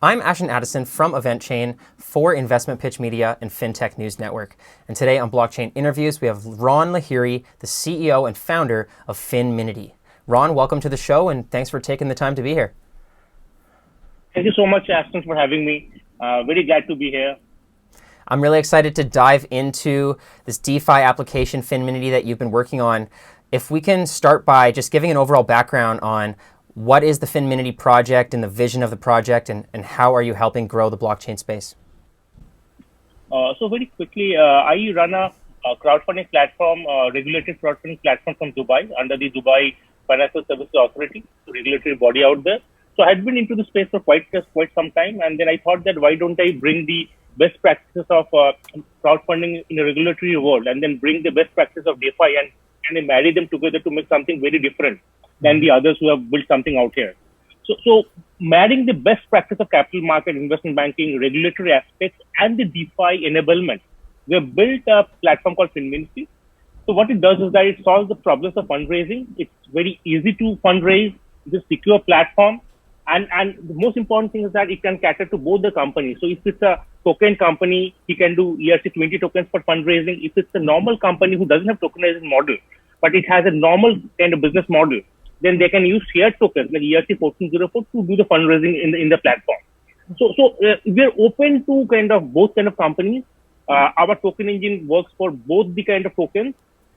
I'm Ashton Addison from EventChain for Investment Pitch Media and FinTech News Network. And today on Blockchain Interviews, we have Ron Lahiri, the CEO and founder of Finminity. Ron, welcome to the show, and thanks for taking the time to be here. Thank you so much, Ashton, for having me. Very glad to be here. I'm really excited to dive into this DeFi application, Finminity, that you've been working on. If we can start by just giving an overall background on what is the Finminity project and the vision of the project, and how are you helping grow the blockchain space? So very quickly, I run a crowdfunding platform, regulated crowdfunding platform from Dubai under the Dubai Financial Services Authority, regulatory body out there. So I had been into the space for quite some time, and then I thought that why don't I bring the best practices of crowdfunding in a regulatory world, and then bring the best practices of DeFi and marry them together to make something very different than the others who have built something out here. So marrying the best practice of capital market, investment banking, regulatory aspects, and the DeFi enablement, we have built a platform called Finminity. So what it does is that it solves the problems of fundraising. It's very easy to fundraise, it's a secure platform, and the most important thing is that it can cater to both the companies. So if it's a token company, he can do ERC-20 tokens for fundraising. If it's a normal company who doesn't have tokenization model, but it has a normal kind of business model, then they can use shared tokens like ERC-1404 to do the fundraising in the platform. So we're open to both kind of companies. Our token engine works for both the kind of tokens,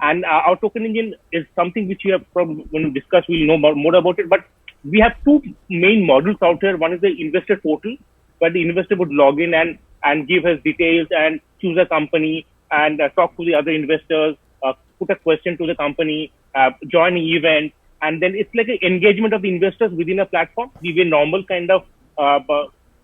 and our token engine is something which we have when we discuss, we'll know more about it. But we have two main modules out here. One is the investor portal, where the investor would log in and give his details and choose a company and talk to the other investors, put a question to the company, join an event. And then it's like an engagement of the investors within a platform. The way normal kind of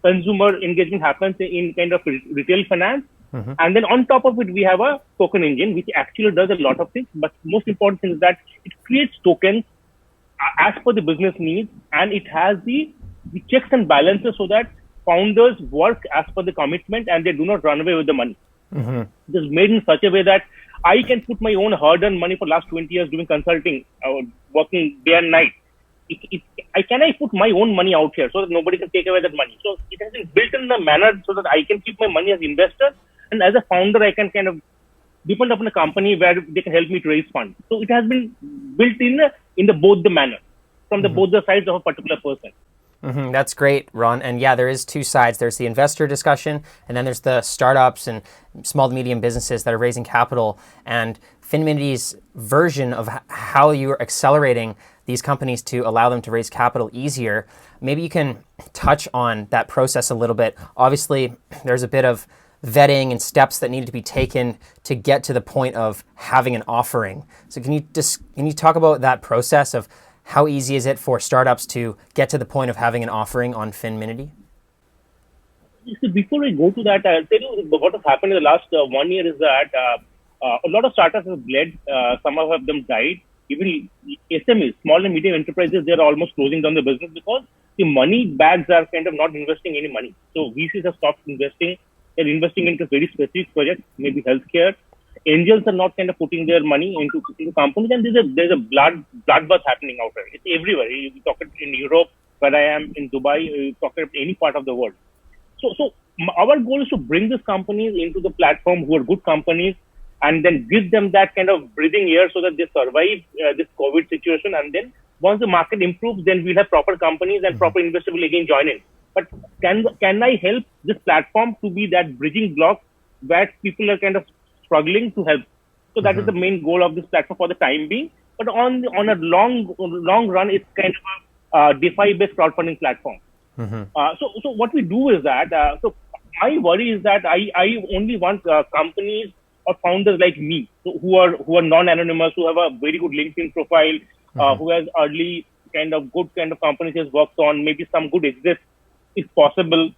consumer engagement happens in kind of retail finance. Mm-hmm. And then on top of it, we have a token engine, which actually does a lot of things. But most important thing is that it creates tokens as per the business needs, and it has the checks and balances so that founders work as per the commitment and they do not run away with the money. Mm-hmm. It is made in such a way that I can put my own hard-earned money for last 20 years doing consulting, working day and night. Can I put my own money out here so that nobody can take away that money? So it has been built in a manner so that I can keep my money as investor, and as a founder, I can kind of depend upon a company where they can help me to raise funds. So it has been built in both the manner, from both the sides of a particular person. Mm-hmm. That's great, Ron. And yeah, there is two sides. There's the investor discussion, and then there's the startups and small to medium businesses that are raising capital. And Finminity's version of how you're accelerating these companies to allow them to raise capital easier. Maybe you can touch on that process a little bit. Obviously, there's a bit of vetting and steps that need to be taken to get to the point of having an offering. So can you talk about that process of how easy is it for startups to get to the point of having an offering on Finminity? So before I go to that, I'll tell you what has happened in the last 1 year is that a lot of startups have bled. Some of them died. Even SMEs, small and medium enterprises, they're almost closing down the business because the money bags are kind of not investing any money. So VCs have stopped investing. They're investing into very specific projects, maybe healthcare. Angels are not kind of putting their money into companies, and there's a bloodbath happening out there. It's everywhere. You talk it in Europe, where I am, in Dubai, you talk it any part of the world. So our goal is to bring these companies into the platform who are good companies, and then give them that kind of breathing air so that they survive this COVID situation. And then once the market improves, then we'll have proper companies and proper investors will again join in. But can I help this platform to be that bridging block where people are kind of struggling to help? So that is the main goal of this platform for the time being. But on a long run, it's kind of a DeFi-based crowdfunding platform. So what we do is that, so my worry is that I only want companies or founders like me, who are non-anonymous, who have a very good LinkedIn profile, who has early good companies he has worked on, maybe some good exits if possible.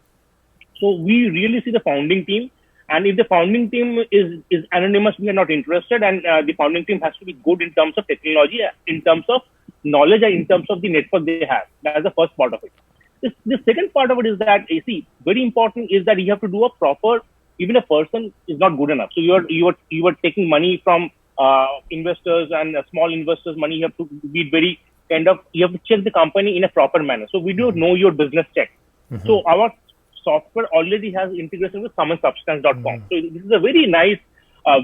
So we really see the founding team. And if the founding team is anonymous, we are not interested. And the founding team has to be good in terms of technology, in terms of knowledge, and in terms of the network they have. That's the first part of it. The second part of it is that, very important is that you have to do a proper, even a person is not good enough. So you are taking money from investors and small investors' money. You have to be you have to check the company in a proper manner. So we do know your business check. So our software already has integration with SumAndSubstance.com. So this is a very nice,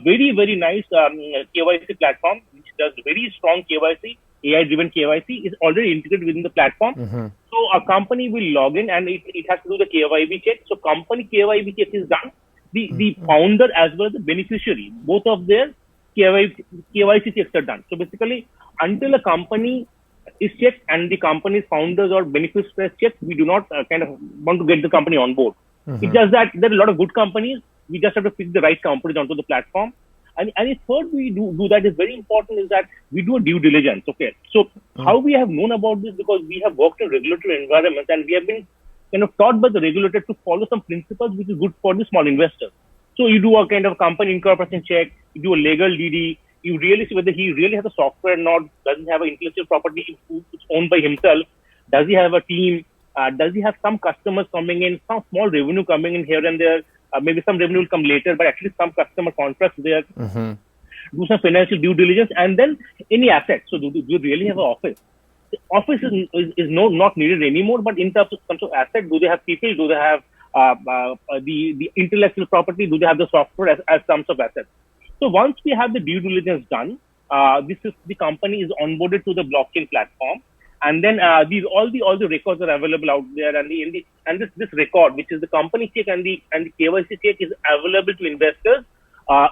very nice KYC platform which does very strong KYC, AI-driven KYC is already integrated within the platform. So a company will log in and it has to do the KYB check. So company KYB check is done. The founder as well as the beneficiary, both of their KYC checks are done. So basically, until a company is checked and the company's founders or beneficiaries checked, we do not kind of want to get the company on board. It's just that there are a lot of good companies. We just have to pick the right companies onto the platform. And a third we do that is very important is that we do a due diligence. Okay. So how we have known about this, because we have worked in regulatory environments and we have been kind of taught by the regulator to follow some principles which is good for the small investors. So you do a kind of company incorporation check, you do a legal DD, you really see whether he really has a software or not, does he have an intellectual property it's owned by himself, does he have a team, does he have some customers coming in, some small revenue coming in here and there, maybe some revenue will come later, but at least some customer contracts there. Do some financial due diligence, and then any assets. So do you really have an office? The office is not needed anymore, but in terms of asset, do they have people? Do they have the intellectual property? Do they have the software as terms of assets? So once we have the due diligence done, the company is onboarded to the blockchain platform, and then all the records are available out there, and this record, which is the company check and the KYC check, is available to investors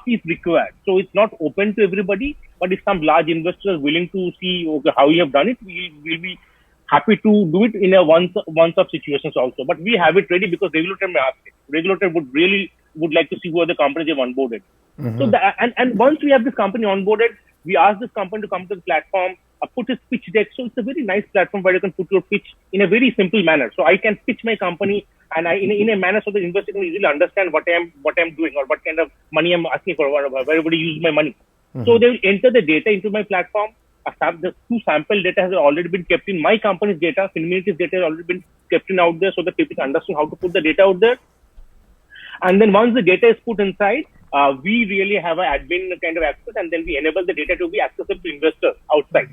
if required. So it's not open to everybody, but if some large investors are willing to see how you have done it, we'll be happy to do it in a once-off situations also. But we have it ready because regulator may ask it. Regulator would like to see who are the companies they've onboarded. So and once we have this company onboarded, we ask this company to come to the platform, put his pitch deck. So it's a very nice platform where you can put your pitch in a very simple manner. So I can pitch my company and in a manner so the investor can easily understand what I'm doing or what kind of money I'm asking for, where everybody use my money. So they will enter the data into my platform. The two sample data has already been kept in my company's data. Finminity's data has already been kept in out there so that people can understand how to put the data out there. And then once the data is put inside, we really have an admin kind of access, and then we enable the data to be accessible to investors outside.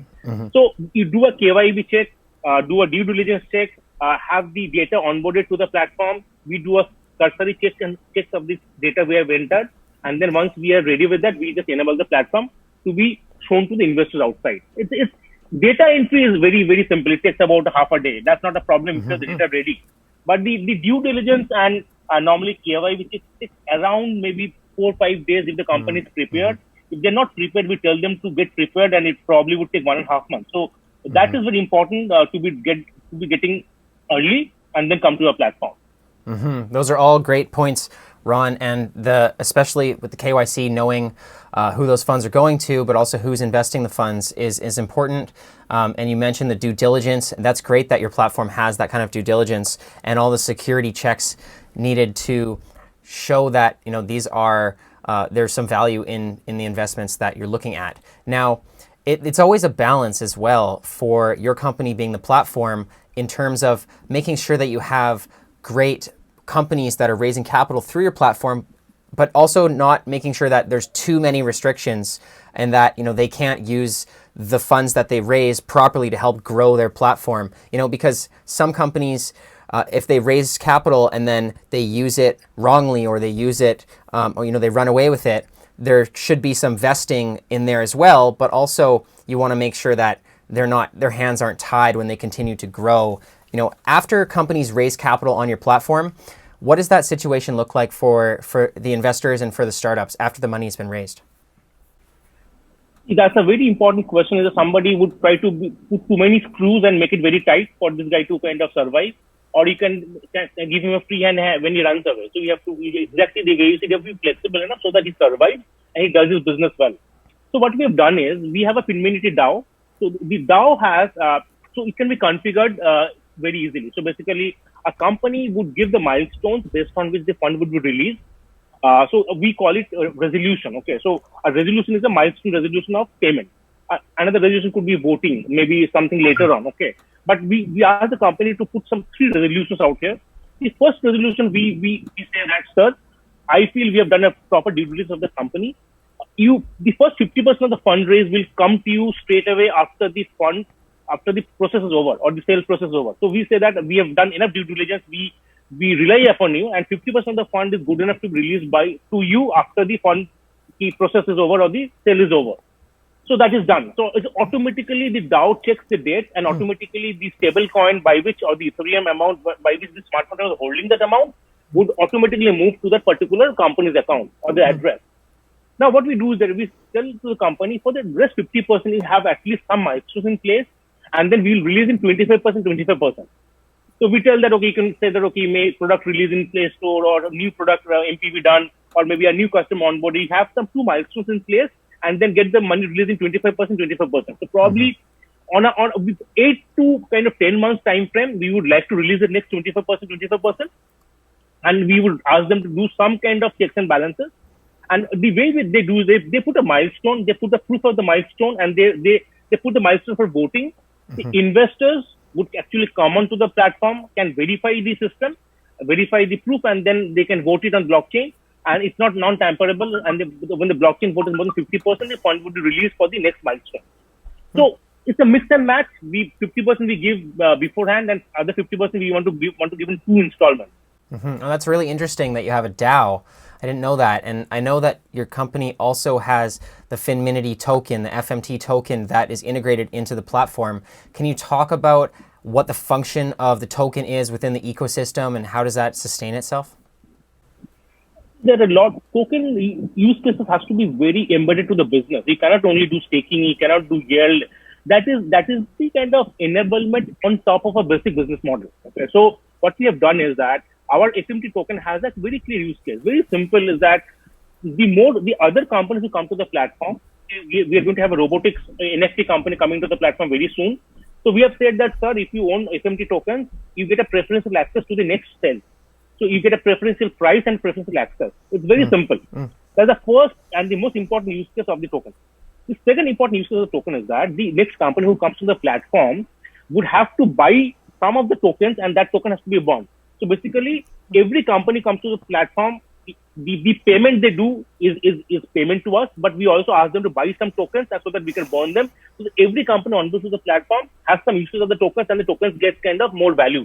So you do a KYB check, do a due diligence check, have the data onboarded to the platform. We do a cursory checks of this data we have entered, and then once we are ready with that, we just enable the platform to be shown to the investors outside. It's data entry is very, very simple. It takes about half a day. That's not a problem because the data ready. But the due diligence and normally KYB which takes around maybe 4 or 5 days if the company is prepared. If they're not prepared, we tell them to get prepared, and it probably would take 1.5 months. So that is very important to be getting early and then come to a platform. Those are all great points, Ron, and especially with the KYC, knowing who those funds are going to, but also who's investing the funds is important. And you mentioned the due diligence. That's great that your platform has that kind of due diligence and all the security checks needed to show that these are there's some value in the investments that you're looking at. Now, it's always a balance as well for your company being the platform in terms of making sure that you have great companies that are raising capital through your platform, but also not making sure that there's too many restrictions and that they can't use the funds that they raise properly to help grow their platform. Because some companies, if they raise capital and then they use it wrongly or they use it or they run away with it, there should be some vesting in there as well. But also you want to make sure that their hands aren't tied when they continue to grow. After companies raise capital on your platform, what does that situation look like for the investors and for the startups after the money has been raised? That's a very important question. Is somebody would try to put too many screws and make it very tight for this guy to kind of survive, or you can give him a free hand when he runs away. So you have to exactly the way you said, you have to be flexible enough so that he survives and he does his business well. So what we have done is we have a Finminity DAO. So the DAO has so it can be configured very easily. So basically, a company would give the milestones based on which the fund would be released. So we call it a resolution. Okay, so a resolution is a milestone resolution of payment. Another resolution could be voting, maybe something later on. Okay, but we ask the company to put some 3 resolutions out here. The first resolution, we say that, sir, I feel we have done a proper due diligence of the company. The first 50% of the fundraise will come to you straight away after the process is over or the sales process is over. So we say that we have done enough due diligence. We we rely upon you, and 50% of the fund is good enough to be released to you after the fund the process is over or the sale is over. So that is done. So it's automatically the DAO checks the date, and automatically the stable coin by which, or the Ethereum amount by which the smart contract is holding that amount would automatically move to that particular company's account or the address. Now what we do is that we tell to the company for the rest 50% you have at least some milestones in place, and then we'll release in 25%. So we tell that, okay, you can say that, okay, may product release in Play Store or a new product MPV done, or maybe a new customer onboard. You have some 2 milestones in place, and then get the money released in 25%. So probably on a 8 to kind of 10 months time frame, we would like to release the next 25%, and we would ask them to do some kind of checks and balances. And the way they do is they put a milestone, they put the proof of the milestone, and they put the milestone for voting. The investors would actually come onto the platform, can verify the system, verify the proof, and then they can vote it on blockchain. And it's not non-tamperable. And when the blockchain vote is more than 50%, the fund would be released for the next milestone. So it's a mix and match. 50% we give beforehand, and other 50% we want to give in 2 installments. Oh, that's really interesting that you have a DAO. I didn't know that. And I know that your company also has the Finminity token, the FMT token that is integrated into the platform. Can you talk about what the function of the token is within the ecosystem, and how does that sustain itself? There are a lot. Token use cases has to be very embedded to the business. You cannot only do staking, you cannot do yield. That is the kind of enablement on top of a basic business model. Okay? So what we have done is that our FMT token has a very clear use case. Very simple is that the other companies who come to the platform, we are going to have a robotics NFT company coming to the platform very soon. So we have said that, sir, if you own FMT tokens, you get a preferential access to the next sale. So you get a preferential price and preferential access. It's very simple. That's the first and the most important use case of the token. The second important use case of the token is that the next company who comes to the platform would have to buy some of the tokens, and that token has to be a bond. So basically, every company comes to the platform, the payment they do is payment to us, but we also ask them to buy some tokens so that we can bond them. So every company on to the platform has some uses of the tokens, and the tokens get kind of more value.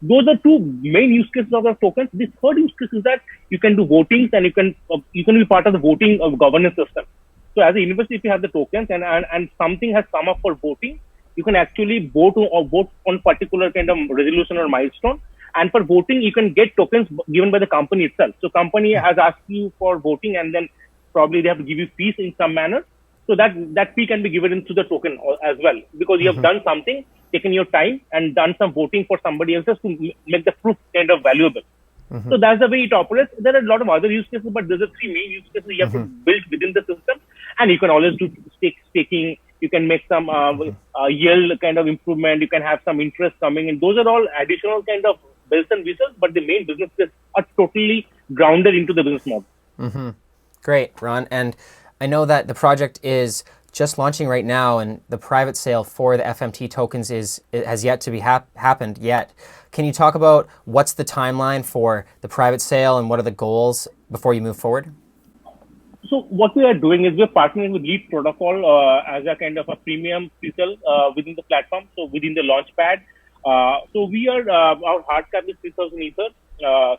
Those are 2 main use cases of the tokens. The third use case is that you can do votings, and you can be part of the voting of governance system. So as an investor, if you have the tokens and something has come up for voting, you can actually vote on particular kind of resolution or milestone. And for voting, you can get tokens given by the company itself. So company has asked you for voting, and then probably they have to give you fees in some manner. So that fee can be given into the token as well, because you have done something, taken your time and done some voting for somebody else to make the proof kind of valuable. So that's the way it operates. There are a lot of other use cases, but there's 3 main use cases you have to build within the system. And you can always do staking. You can make some yield kind of improvement. You can have some interest coming in. Those are all additional kind of bells and whistles, but the main businesses are totally grounded into the business model. Great, Ron. And I know that the project is just launching right now, and the private sale for the FMT tokens has yet to be happened yet. Can you talk about what's the timeline for the private sale and what are the goals before you move forward? So what we are doing is we're partnering with Lead Protocol as a kind of a premium pre-sale within the platform, so within the launchpad. So we are, our hard cap is 3,000 Ether,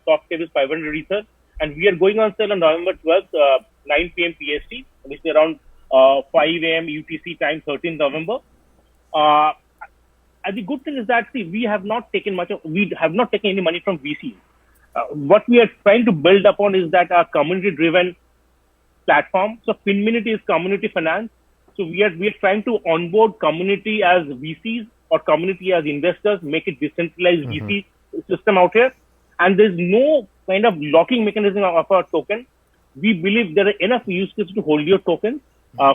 soft cap is 500 Ether, and we are going on sale on November 12th, 9 p.m. PST, which is around 5 a.m. UTC time, 13th November. And the good thing is that, see, we have not taken any money from VC. What we are trying to build upon is that a community-driven platform. So Finminity is community finance. So we are trying to onboard community as VCs or community as investors, make it decentralized VC system out here. And there's no kind of locking mechanism of our token. We believe there are enough use cases to hold your tokens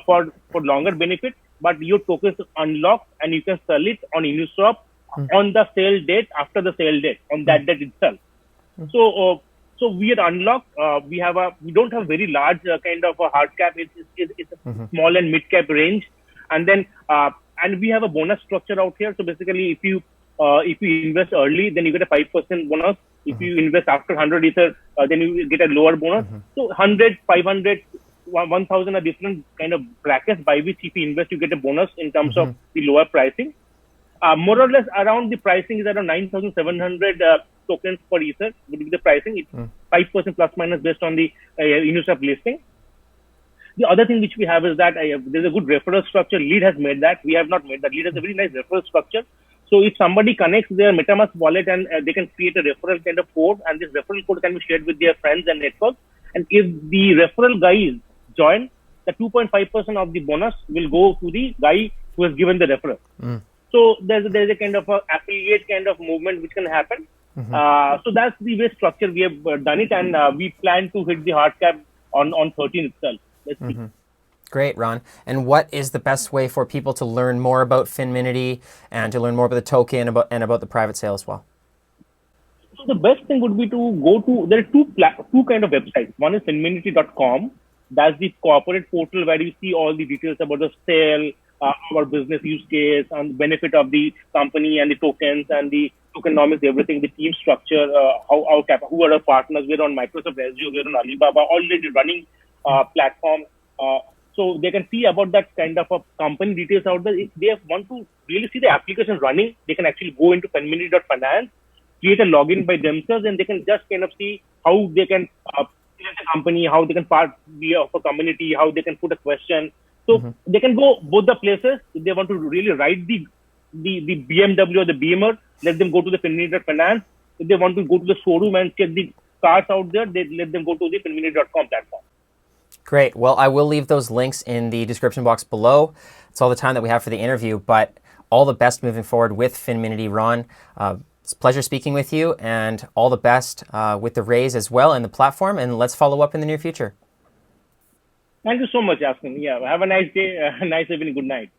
for longer benefit, but your tokens are unlocked and you can sell it on Uniswap on the sale date, after the sale date, on that date itself. So we are unlocked. We don't have very large kind of a hard cap. It's a small and mid cap range, and then and we have a bonus structure out here. So basically, if you invest early, then you get a 5% bonus. If you invest after 100 Ether, then you get a lower bonus. So 100, 500, 1,000 are different kind of brackets by which if you invest, you get a bonus in terms of the lower pricing. More or less around the pricing is around 9,700 tokens per Ether would be the pricing. It's 5% plus minus based on the Uniswap listing. The other thing which we have is that there's a good referral structure. Lead has made that. We have not made that. Lead has a very nice referral structure. So if somebody connects their MetaMask wallet and they can create a referral kind of code, and this referral code can be shared with their friends and network. And if the referral guys join, the 2.5% of the bonus will go to the guy who has given the referral. So there's a kind of a affiliate kind of movement which can happen. So that's the way structure we have done it, and we plan to hit the hard cap on 13 itself. Let's see. Great, Ron. And what is the best way for people to learn more about Finminity and to learn more about the token and about the private sale as well? So the best thing would be to go to, there are two kind of websites. One is finminity.com. That's the corporate portal where you see all the details about the sale, our business use case, and the benefit of the company and the tokens and the tokenomics, everything, the team structure, who are our partners. We're on Microsoft Azure, we're on Alibaba, already running platform. So they can see about that kind of a company details out there. If they want to really see the application running, they can actually go into finminity.finance, create a login by themselves, and they can just kind of see how they can create a company, how they can be of a community, how they can put a question. So they can go both the places. If they want to really ride the BMW or the Beamer, let them go to the finminity.finance. If they want to go to the showroom and check the cars out there, they let them go to the finminity.com platform. Great. Well, I will leave those links in the description box below. It's all the time that we have for the interview, but all the best moving forward with Finminity, Ron. It's a pleasure speaking with you, and all the best with the raise as well and the platform, and let's follow up in the near future. Thank you so much, Asmin. Yeah, have a nice day, a nice evening, good night.